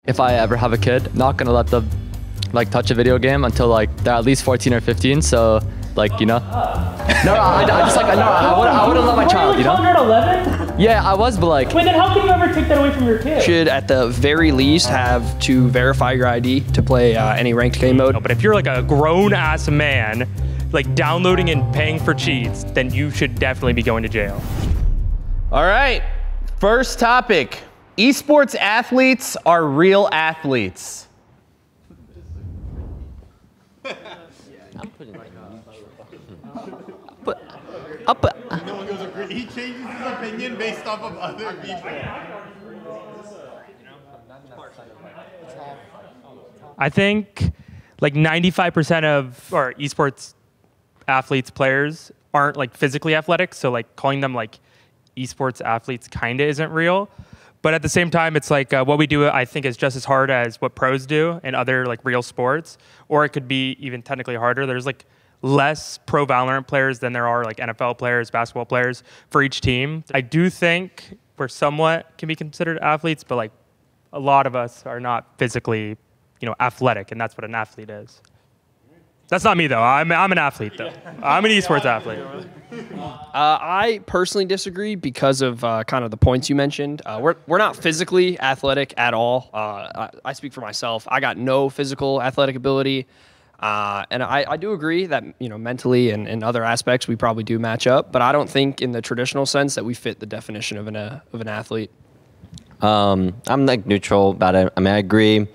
if I ever have a kid, I'm not gonna let them like touch a video game until like they're at least 14 or 15. So like, you know. No, I wouldn't let my child, you know. You're 11? Yeah, I was, but like. Wait, then how can you ever take that away from your kid? Should at the very least have to verify your ID to play any ranked game mode. But if you're like a grown-ass man, like downloading and paying for cheats, then you should definitely be going to jail. All right, first topic. Esports athletes are real athletes. No one goes agree. He changes his opinion based off of other people. I think like 95% of our esports athletes players aren't like physically athletic, so like calling them like esports athletes kind of isn't real. But at the same time, it's like what we do, I think, is just as hard as what pros do in other like real sports, or it could be even technically harder. There's like less pro Valorant players than there are like NFL players, basketball players for each team. I do think we're somewhat can be considered athletes, but like a lot of us are not physically, you know, athletic, and that's what an athlete is. That's not me though. I'm an athlete though. I'm an esports athlete. I personally disagree because of kind of the points you mentioned. We're not physically athletic at all. I speak for myself. I got no physical athletic ability. And I do agree that, you know, mentally and in other aspects we probably do match up, but I don't think in the traditional sense that we fit the definition of an athlete. I'm like neutral about it. I mean, I agree.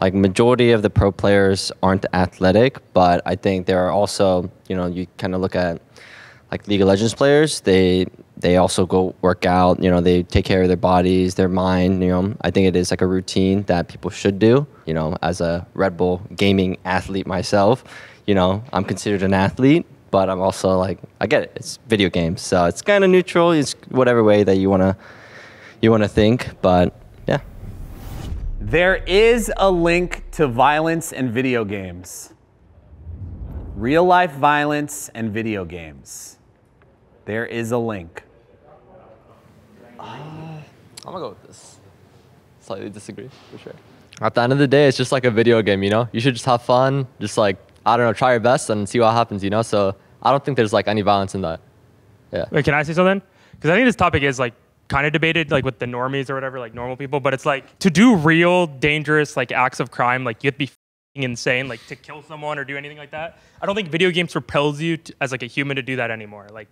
Like majority of the pro players aren't athletic, but I think there are also, you know, you kind of look at like League of Legends players. They also go work out. You know, they take care of their bodies, their mind. You know, I think it is like a routine that people should do. You know, as a Red Bull gaming athlete myself, you know, I'm considered an athlete, but I'm also like, I get it. It's video games, so it's kind of neutral. It's whatever way that you wanna think, but yeah. There is a link to violence and video games. Real life violence and video games. There is a link. I'm gonna go with this. Slightly disagree, for sure. At the end of the day, it's just like a video game, you know? You should just have fun, just like, I don't know, try your best and see what happens, you know? So I don't think there's like any violence in that. Yeah. Wait, can I say something? Because I think this topic is like kind of debated like with the normies or whatever, like normal people, but it's like to do real dangerous like acts of crime, like you have to be f***ing insane, like to kill someone or do anything like that. I don't think video games propels you as like a human to do that anymore. Like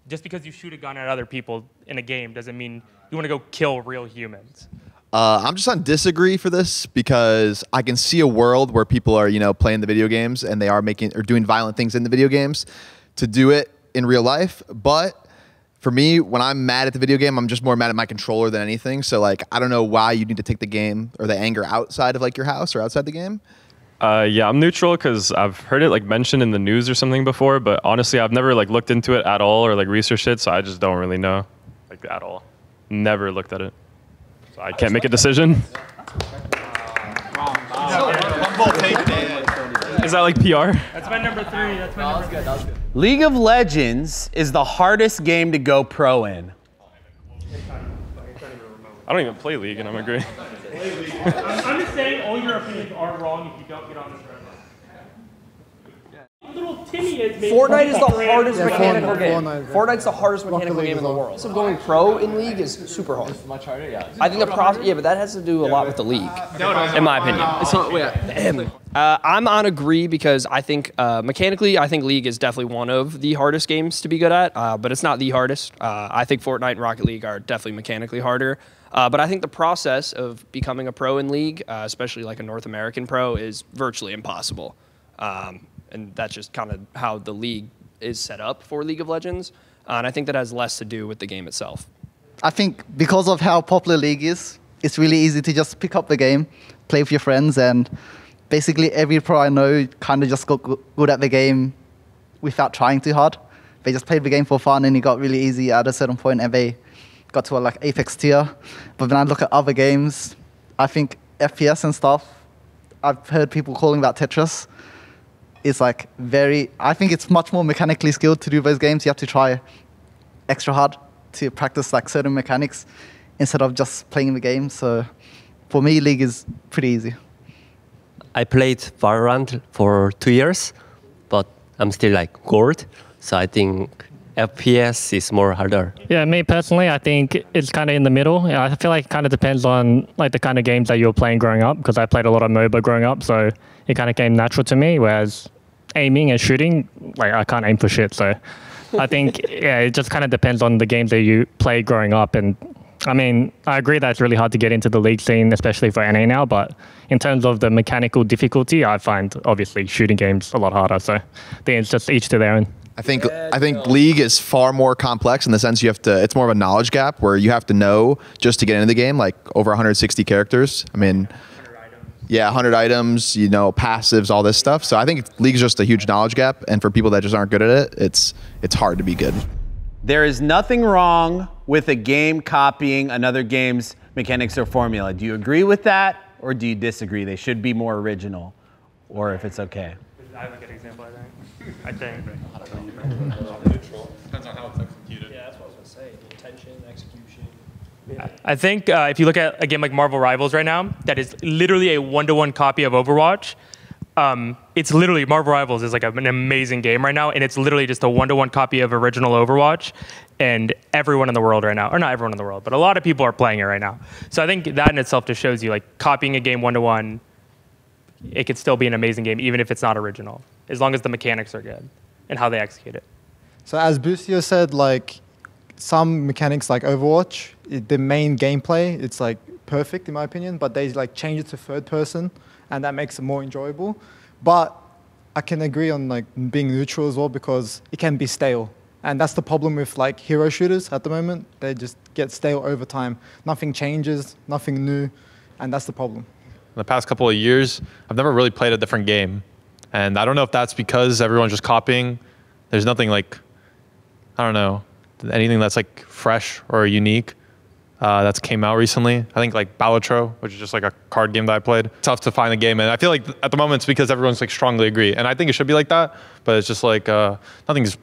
just because you shoot a gun at other people in a game doesn't mean you want to go kill real humans. I'm just on disagree for this because I can see a world where people are, you know, playing the video games and they are making or doing violent things in the video games to do it in real life. But for me, when I'm mad at the video game, I'm just more mad at my controller than anything. So like, I don't know why you need to take the game or the anger outside of like your house or outside the game. Yeah, I'm neutral because I've heard it like mentioned in the news or something before, but honestly, I've never like looked into it at all or like researched it, so I just don't really know like at all. Never looked at it. So I can't make a decision. Is that like PR? That's my number 3. That's my number 3. That was good. League of Legends is the hardest game to go pro in. I don't even play League, and I'm agreeing. I'm just saying all your opinions are wrong if you don't get on this round. Little Timmy is Fortnite is the hardest mechanical game. Fortnite's the hardest mechanical game in the world. So going pro in League is super hard. It's much harder, yeah. I think the process, yeah, but that has to do a lot with the league, in my opinion. So, I'm on agree because I think mechanically, I think League is definitely one of the hardest games to be good at, but it's not the hardest. I think Fortnite and Rocket League are definitely mechanically harder. But I think the process of becoming a pro in League, especially like a North American pro, is virtually impossible. And that's just kind of how the league is set up for League of Legends. And I think that has less to do with the game itself. I think because of how popular League is, it's really easy to just pick up the game, play with your friends, and basically every pro I know kind of just got good at the game without trying too hard. They just played the game for fun and it got really easy at a certain point and they got to a like Apex tier. But when I look at other games, I think FPS and stuff, I've heard people calling that Tetris. It's like I think it's much more mechanically skilled to do those games. You have to try extra hard to practice like certain mechanics instead of just playing the game. So for me, League is pretty easy. I played Valorant for 2 years, but I'm still like gold. So I think FPS is more harder. Yeah, me personally, I think it's kind of in the middle. Yeah, I feel like it kind of depends on like the kind of games that you were playing growing up, because I played a lot of MOBA growing up, so it kind of came natural to me, whereas aiming and shooting, like I can't aim for shit. So I think, yeah, it just kind of depends on the games that you played growing up. And I mean, I agree that it's really hard to get into the League scene, especially for NA now, but in terms of the mechanical difficulty, I find obviously shooting games a lot harder. So I think it's just each to their own. I think League is far more complex in the sense you have to, it's more of a knowledge gap where you have to know just to get into the game, like over 160 characters. I mean, yeah, 100 items, you know, passives, all this stuff. So I think League's just a huge knowledge gap, and for people that just aren't good at it, it's hard to be good. There is nothing wrong with a game copying another game's mechanics or formula. Do you agree with that, or do you disagree? They should be more original, or if it's okay. I have a good example, I think. Depends on how it's executed. Yeah, that's what I was going to say. The intention, execution. I think if you look at a game like Marvel Rivals right now, that is literally a one-to-one copy of Overwatch. It's literally, Marvel Rivals is like an amazing game right now, and it's literally just a one-to-one copy of original Overwatch, and everyone in the world right now, or not everyone in the world, but a lot of people are playing it right now. So I think that in itself just shows you, like, copying a game one-to-one, it could still be an amazing game, even if it's not original, as long as the mechanics are good and how they execute it. So as Busio said, like, some mechanics like Overwatch, the main gameplay, it's like perfect in my opinion, but they like change it to third person, and that makes it more enjoyable. But I can agree on like being neutral as well, because it can be stale. And that's the problem with like hero shooters at the moment. They just get stale over time. Nothing changes, nothing new, and that's the problem. In the past couple of years, I've never really played a different game. And I don't know if that's because everyone's just copying. There's nothing like, I don't know, anything that's like fresh or unique that's came out recently. I think like Balatro, which is just like a card game that I played. Tough to find a game, and I feel like at the moment it's because everyone's like strongly agree, and I think it should be like that. But it's just like nothing's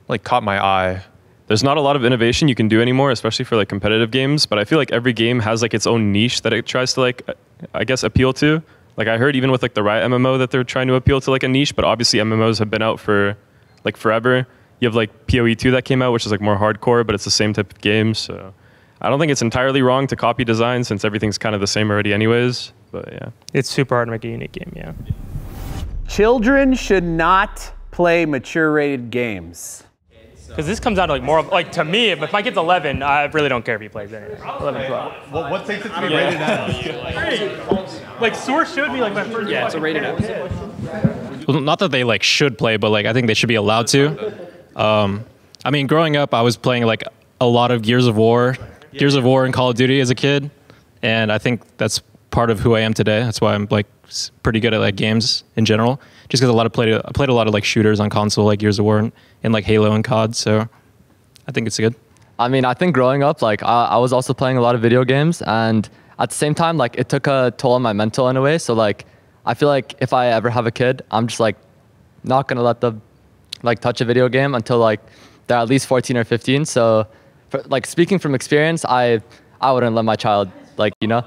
like caught my eye. There's not a lot of innovation you can do anymore, especially for like competitive games. But I feel like every game has like its own niche that it tries to like, I guess, appeal to. Like I heard even with like the Riot MMO that they're trying to appeal to like a niche, but obviously MMOs have been out for like forever. You have like PoE 2 that came out, which is like more hardcore, but it's the same type of game. So I don't think it's entirely wrong to copy design since everything's kind of the same already anyways. But yeah. It's super hard to make a unique game, yeah. Children should not play mature-rated games. Because this comes down to like more of, like to me, if my kid's 11, I really don't care if he plays anything. 11, 12. What takes it to be rated M? Like Source showed me like my first. Yeah, it's a rated M. Well, not that they like should play, but like I think they should be allowed to. I mean, growing up, I was playing like a lot of Gears of War and Call of Duty as a kid, and I think that's part of who I am today. That's why I'm like pretty good at like games in general, just because I played a lot of like shooters on console, like Gears of War and like Halo and COD. So I think it's good. I mean, I think growing up, like I was also playing a lot of video games, and at the same time, like it took a toll on my mental in a way. So like I feel like if I ever have a kid, I'm just like not gonna let them like touch a video game until like they're at least 14 or 15. So for, like speaking from experience, I wouldn't let my child like, you know.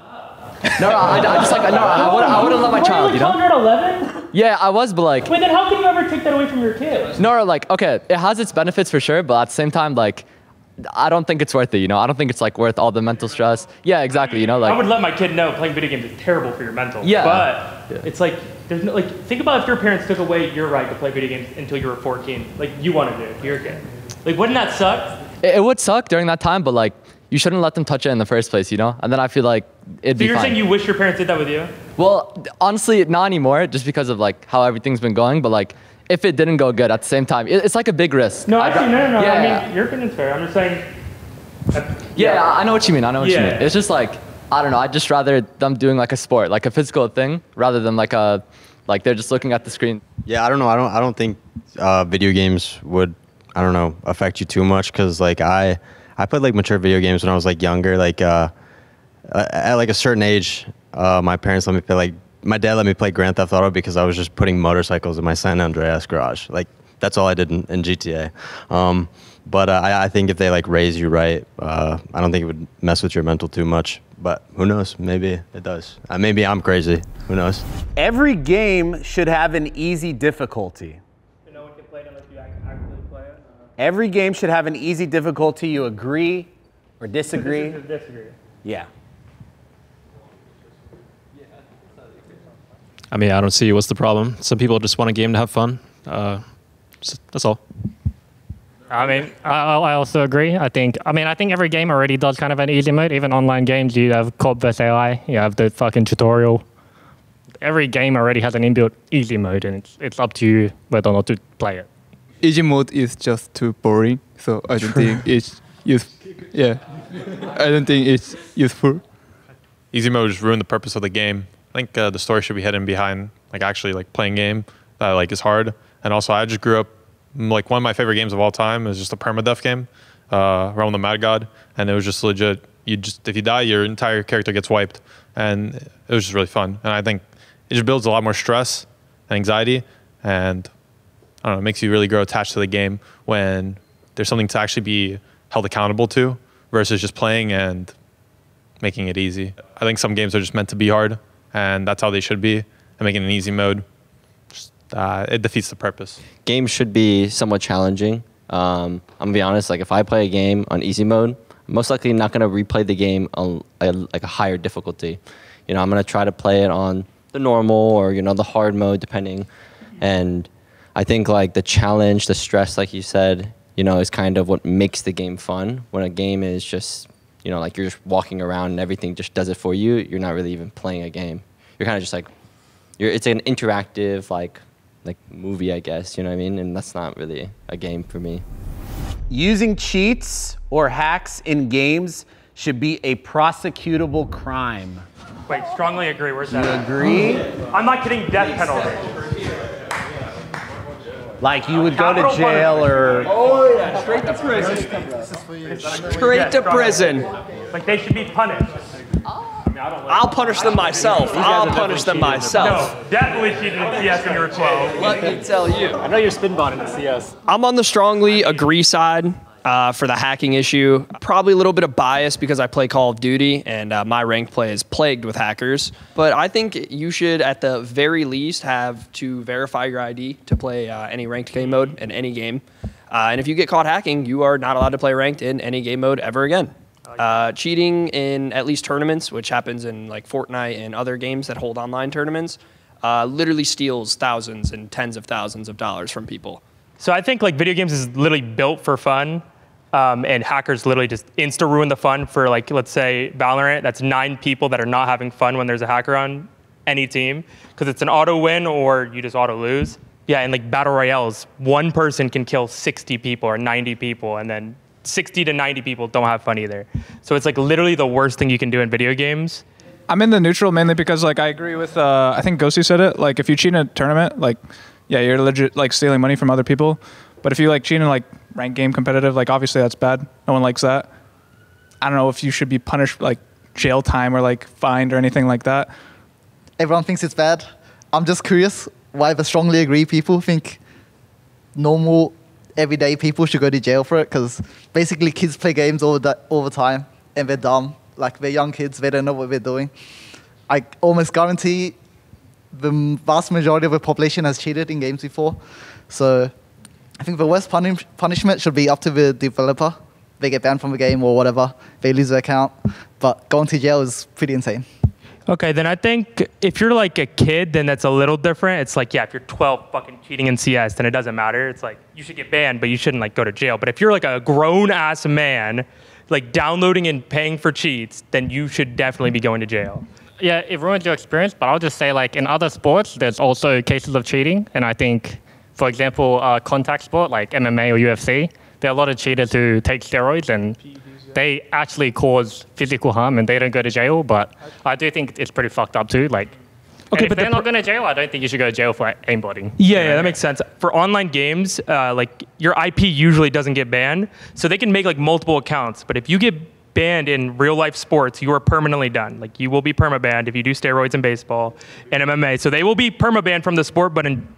No, I just like no, I wouldn't let my child, you know. You're 11? Yeah, I was, but like. Wait, then how can you ever take that away from your kid? No, like okay, it has its benefits for sure, but at the same time, like, I don't think it's worth it. You know, I don't think it's like worth all the mental stress. Yeah, exactly. You know, like. I would let my kid know playing video games is terrible for your mental. Yeah. But it's like there's no like think about if your parents took away your right to play video games until you were 14, like you wanted to do it to your kid. Like, wouldn't that suck? It would suck during that time, but like. You shouldn't let them touch it in the first place, you know? And then I feel like it'd be fine. So you're saying you wish your parents did that with you? Well, honestly, not anymore, just because of like how everything's been going. But like, if it didn't go good at the same time, it's like a big risk. No, actually, no. Yeah, I mean, your opinion's fair. I'm just saying. Yeah, I know what you mean. I know what you mean. It's just like, I don't know. I'd just rather them doing like a sport, like a physical thing, rather than like like they're just looking at the screen. Yeah, I don't know. I don't think video games would, I don't know, affect you too much, because like I played like mature video games when I was like younger. Like at like a certain age, my parents let me play like my dad let me play Grand Theft Auto because I was just putting motorcycles in my San Andreas garage. Like that's all I did in GTA. But I think if they like raise you right, I don't think it would mess with your mental too much. But who knows? Maybe it does. Maybe I'm crazy. Who knows? Every game should have an easy difficulty. So no one can play it unless you actively play it? Every game should have an easy difficulty. You agree or disagree? So this is disagree. Yeah. I mean, I don't see what's the problem. Some people just want a game to have fun. That's all. I mean, I also agree. I think every game already does kind of an easy mode. Even online games, you have COD vs AI, you have the fucking tutorial. Every game already has an inbuilt easy mode, and it's up to you whether or not to play it. Easy mode is just too boring, so I don't think it's useful. Yeah, I don't think it's useful. Easy mode just ruined the purpose of the game. I think the story should be hidden behind like actually like playing game that like is hard. And also, I just grew up. Like one of my favorite games of all time is just a permadeath game, Realm of the Mad God, and it was just legit. If you die, your entire character gets wiped, and it was just really fun. And I think it just builds a lot more stress and anxiety, and I don't know, it makes you really grow attached to the game when there's something to actually be held accountable to versus just playing and making it easy. I think some games are just meant to be hard, and that's how they should be. And making an easy mode, it defeats the purpose. Games should be somewhat challenging. I'm gonna be honest, like if I play a game on easy mode, I'm most likely not gonna replay the game on like a higher difficulty. You know, I'm gonna try to play it on the normal or, you know, the hard mode depending. And I think like the challenge, the stress, like you said, you know, is kind of what makes the game fun. When a game is just, you know, like you're just walking around and everything just does it for you, you're not really even playing a game. You're kind of just like, it's an interactive like movie, I guess, you know what I mean? And that's not really a game for me. Using cheats or hacks in games should be a prosecutable crime. Wait, strongly agree. Where's that? You agree? I'm not kidding. Death penalty. Like you would go to jail or... Oh yeah, straight to prison. Straight to prison. Like they should be punished. I'll punish them myself. I'll punish them myself. No, definitely cheated in CS when you were 12. Let me tell you. I know you're spinbotting in CS. I'm on the strongly agree side for the hacking issue. Probably a little bit of bias because I play Call of Duty and my ranked play is plagued with hackers. But I think you should, at the very least, have to verify your ID to play any ranked game mode in any game. And if you get caught hacking, you are not allowed to play ranked in any game mode ever again. Cheating in at least tournaments, which happens in like Fortnite and other games that hold online tournaments, literally steals thousands and tens of thousands of dollars from people. So I think like video games is literally built for fun, and hackers literally just insta ruin the fun for like, let's say Valorant. That's 9 people that are not having fun when there's a hacker on any team because it's an auto win or you just auto lose. Yeah, and like battle royales, one person can kill 60 people or 90 people, and then 60 to 90 people don't have fun either. So it's like literally the worst thing you can do in video games. I'm in the neutral mainly because like I agree with I think Ghosty said it, like if you cheat in a tournament, like yeah, you're legit like stealing money from other people. But if you like cheat in like ranked game competitive, like obviously that's bad. No one likes that. I don't know if you should be punished like jail time or like fined or anything like that. Everyone thinks it's bad. I'm just curious why the strongly agree people think normal everyday people should go to jail for it, because basically kids play games all the time and they're dumb. Like they're young kids, they don't know what they're doing. I almost guarantee the vast majority of the population has cheated in games before. So I think the worst punishment should be up to the developer. They get banned from the game or whatever, they lose their account. But going to jail is pretty insane. Okay, then I think if you're like a kid, then that's a little different. It's like, yeah, if you're 12 fucking cheating in CS, then it doesn't matter. It's like, you should get banned, but you shouldn't like go to jail. But if you're like a grown-ass man, like downloading and paying for cheats, then you should definitely be going to jail. Yeah, it ruins your experience, but I'll just say like in other sports, there's also cases of cheating. And I think, for example, contact sport like MMA or UFC, there are a lot of cheaters who take steroids and they actually cause physical harm and they don't go to jail, but I do think it's pretty fucked up too. Like, okay, if they're not going to jail, I don't think you should go to jail for aimbotting. Yeah, that makes sense. For online games, like your IP usually doesn't get banned, so they can make like multiple accounts. But if you get banned in real life sports, you are permanently done. Like you will be permabanned if you do steroids in baseball and MMA. So they will be permabanned from the sport, but in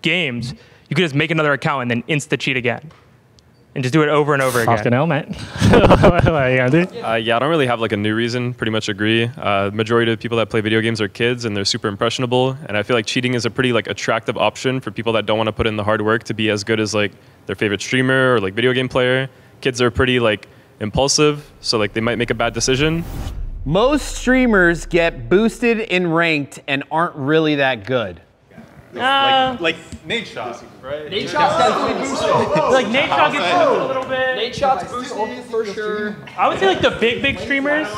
games, you can just make another account and then insta cheat again. and just do it over and over again. Fucking hell, mate. What are you gonna do? Yeah, I don't really have like a new reason. Pretty much agree. Majority of the people that play video games are kids, and they're super impressionable. And I feel like cheating is a pretty like attractive option for people that don't want to put in the hard work to be as good as like their favorite streamer or like video game player. Kids are pretty like impulsive, so like they might make a bad decision. Most streamers get boosted in ranked and aren't really that good. Like Nate Shot, right? Nate Shot's definitely boosted. Like Nate Shot gets boosted a little bit. Nate Shot's boosted for sure. I would say like the big streamers,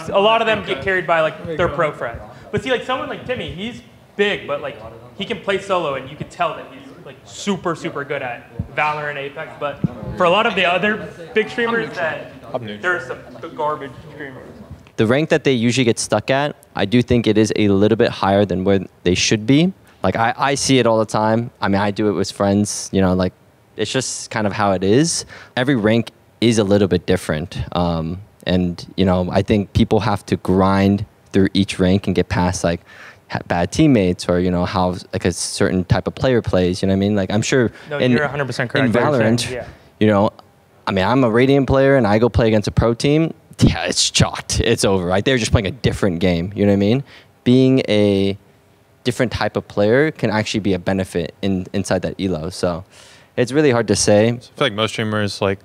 a lot of them get carried by like their pro friends. But see, like someone like Timmy, he's big, but like he can play solo, and you can tell that he's like super good at Valorant, Apex. But for a lot of the other big streamers, that there's some garbage streamers. The rank that they usually get stuck at, I do think it is a little bit higher than where they should be. Like I see it all the time. I mean, I do it with friends, you know, like it's just kind of how it is. Every rank is a little bit different. And, you know, I think people have to grind through each rank and get past like bad teammates or, you know, how like a certain type of player plays, you know what I mean? Like I'm sure No, you're 100% correct. in Valorant, you know, I mean, I'm a Radiant player and I go play against a pro team. Yeah, it's chalked. It's over, right? They're just playing a different game, you know what I mean? Being a different type of player can actually be a benefit inside that elo. So it's really hard to say. I feel like most streamers, like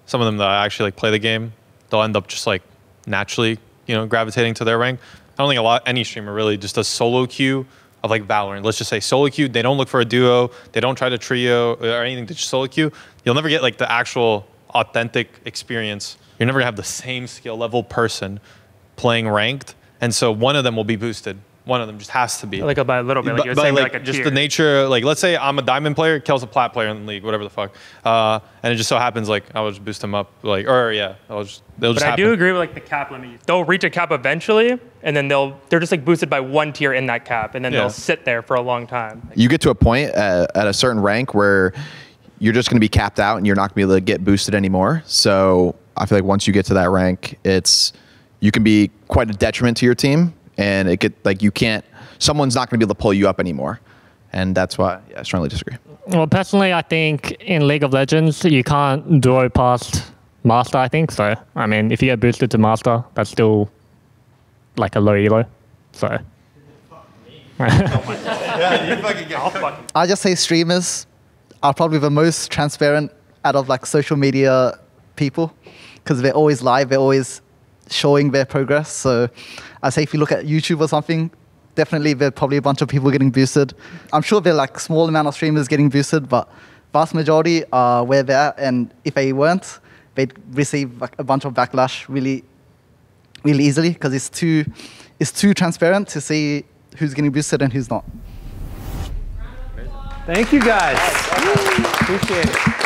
some of them that actually like play the game, they'll end up just like naturally, you know, gravitating to their rank. I don't think any streamer really just does solo queue of like Valorant. Let's just say solo queue. They don't look for a duo. They don't try to trio or anything to just solo queue. You'll never get like the actual authentic experience. You're never gonna have the same skill level person playing ranked. And so one of them will be boosted. One of them just has to be. Like by a little bit, like you're saying like a just tier. the nature, like let's say I'm a diamond player, Kel's a plat player in the league, whatever the fuck. And it just so happens like I will just boost him up, like, or yeah, they'll just But I do agree with like the cap limit. They'll reach a cap eventually, and then they're just like boosted by one tier in that cap, and then they'll sit there for a long time. You get to a point at a certain rank where you're just going to be capped out and you're not going to be able to get boosted anymore. So I feel like once you get to that rank, you can be quite a detriment to your team, and it could like someone's not going to be able to pull you up anymore. And that's why, I strongly disagree. Well, personally, I think in League of Legends, you can't duo past Master, I think. So, I mean, if you get boosted to Master, that's still like a low elo. So. I just say streamers are probably the most transparent out of like social media people because they're always live, they're always showing their progress. So I say if you look at YouTube or something, definitely there's probably a bunch of people getting boosted. I'm sure there are like small amount of streamers getting boosted, but vast majority are where they're at, and if they weren't, they'd receive like a bunch of backlash really easily because it's too transparent to see who's getting boosted and who's not. Thank you guys. Appreciate it.